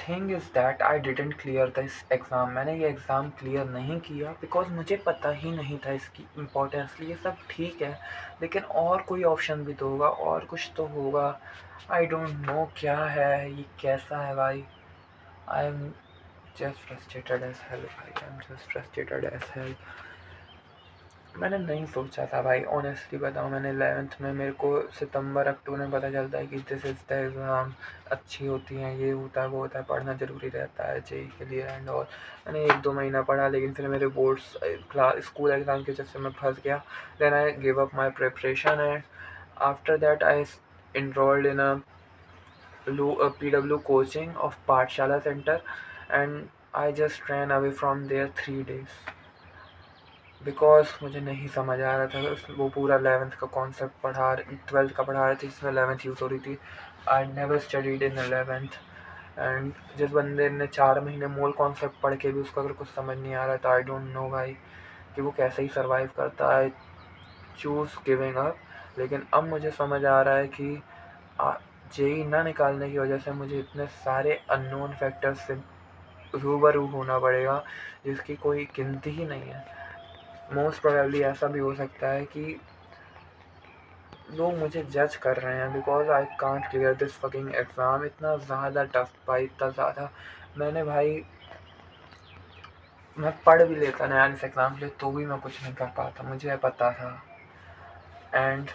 Thing is that I didn't clear this exam. मैंने ये exam clear नहीं किया बिकॉज़ मुझे पता ही नहीं था इसकी इम्पोर्टेंस। ये सब ठीक है, लेकिन और कोई ऑप्शन भी तो होगा, और कुछ तो होगा। आई डोंट नो क्या है, ये कैसा है भाई। I am just frustrated as hell भाई, I am just frustrated as hell. मैंने नहीं सोचा था भाई, ऑनेस्टली बताऊँ। मैंने 11th में, मेरे को सितंबर अक्टूबर में पता चलता है कि दिस इज़ द एग्ज़ाम, अच्छी होती हैं, ये होता है, वो होता है, पढ़ना ज़रूरी रहता है जेईई के लिए एंड ऑल। मैंने 1-2 महीना पढ़ा, लेकिन फिर मेरे बोर्ड्स क्लास स्कूल एग्ज़ाम के चक्कर में फंस गया। Then I give up my preparation and after that I enrolled in a PW coaching of Pathshala Center, and I just ran away from there 3 days because मुझे नहीं समझ आ रहा था। वो पूरा 11th का कॉन्सेप्ट 12th का पढ़ा रहे थे, जिसमें 11th यूज़ हो रही थी। I never studied in 11th, and जिस बंदे ने 4 महीने मूल कॉन्सेप्ट पढ़ के भी उसको अगर कुछ समझ नहीं आ रहा था, आई डोंट नो भाई कि वो कैसे ही सर्वाइव करता है। Choose giving up. लेकिन अब मुझे समझ आ रहा है कि जेई ना निकालने की वजह से मुझे इतने सारे अननोन फैक्टर्स से रूबरू होना पड़ेगा जिसकी कोई गिनती ही नहीं है। मोस्ट प्रोबेबली ऐसा भी हो सकता है कि लोग मुझे जज कर रहे हैं because I can't clear this fucking exam. इतना ज़्यादा टफ भाई, इतना ज़्यादा। मैंने भाई, मैं पढ़ भी लेता ना यार इस एग्ज़ाम के लिए, तो भी मैं कुछ नहीं कर पाता, मुझे पता था। एंड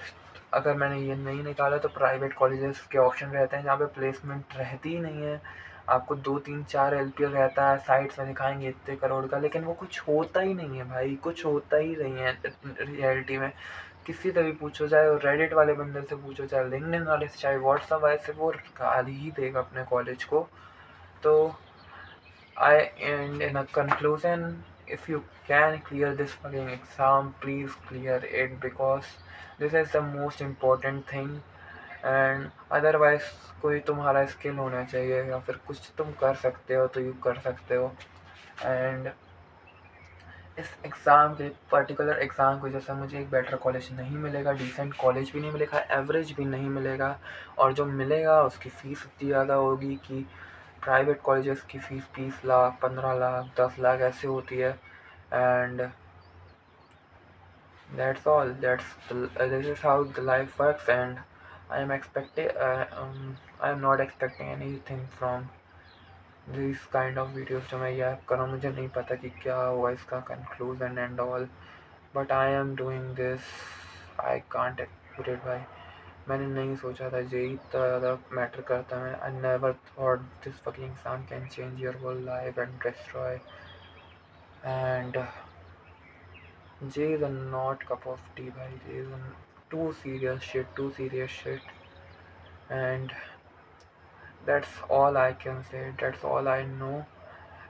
अगर मैंने ये नहीं निकाला तो प्राइवेट कॉलेजेस के ऑप्शन रहते हैं जहाँ पे प्लेसमेंट रहती ही नहीं है। आपको 2-3-4 LPL रहता है, साइट्स में दिखाएंगे इतने करोड़ का, लेकिन वो कुछ होता ही नहीं है भाई, कुछ होता ही नहीं है रियलिटी में। किसी से भी पूछो, चाहे वो रेडिट वाले बंदे से पूछो, चाहे लिंक्डइन वाले से, चाहे व्हाट्सअप वाले से, वो गाली ही देगा अपने कॉलेज को। तो I and in a conclusion, if you can clear this fucking exam, please clear it because this is the most important thing. And otherwise कोई तुम्हारा स्किल होना चाहिए या फिर कुछ तुम कर सकते हो तो यू कर सकते हो। एंड इस एग्ज़ाम के पर्टिकुलर एग्ज़ाम की वजह से मुझे एक बेटर कॉलेज नहीं मिलेगा, डिसेंट कॉलेज भी नहीं मिलेगा, एवरेज भी नहीं मिलेगा, और जो मिलेगा उसकी फ़ीस इतनी ज़्यादा होगी कि प्राइवेट कॉलेजेस की फ़ीस 20 लाख, 15 लाख, 10 लाख ऐसे होती है। And that's all, this is how the life works, and I am not expecting anything from these kind of videos जो मैं ये ऐप कर रहा हूँ। मुझे नहीं पता कि क्या होगा इसका conclusion and all, but I am doing this. I can't explain it भाई। मैंने नहीं सोचा था जेई इतना ज़्यादा मैटर करता है। I never thought this fucking exam can change your whole life and destroy. And Jay is a not cup of tea, bhai. Jay is a too serious shit, too serious shit. And that's all I can say. That's all I know.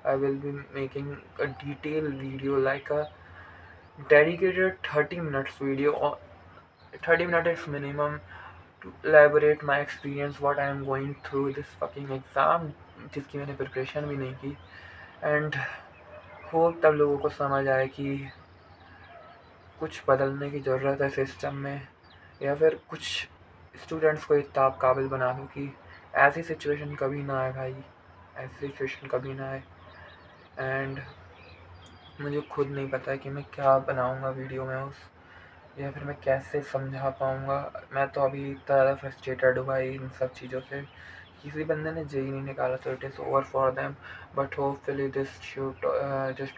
I will be making a detailed video, like a dedicated 30 minutes video, or 30 minutes minimum, to elaborate my experience, what I am going through this fucking exam, जिसकी मैंने preparation भी नहीं की। And hope तब लोगों को समझ आए कि कुछ बदलने की ज़रूरत है सिस्टम में, या फिर कुछ स्टूडेंट्स को इतना काबिल बना दूँ कि ऐसी सिचुएशन कभी ना आए भाई, ऐसी सिचुएशन कभी ना आए। एंड मुझे खुद नहीं पता है कि मैं क्या बनाऊँगा वीडियो में उस, या फिर मैं कैसे समझा पाऊँगा। मैं तो अभी इतना ज़्यादा फ्रस्ट्रेटेड हूँ भाई इन सब चीज़ों से। किसी बंदे ने जेई नहीं निकाला तो it is over for them, but hopefully this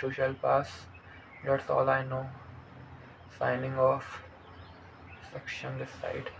to shell pass. That's all I know. Signing off. Section this side.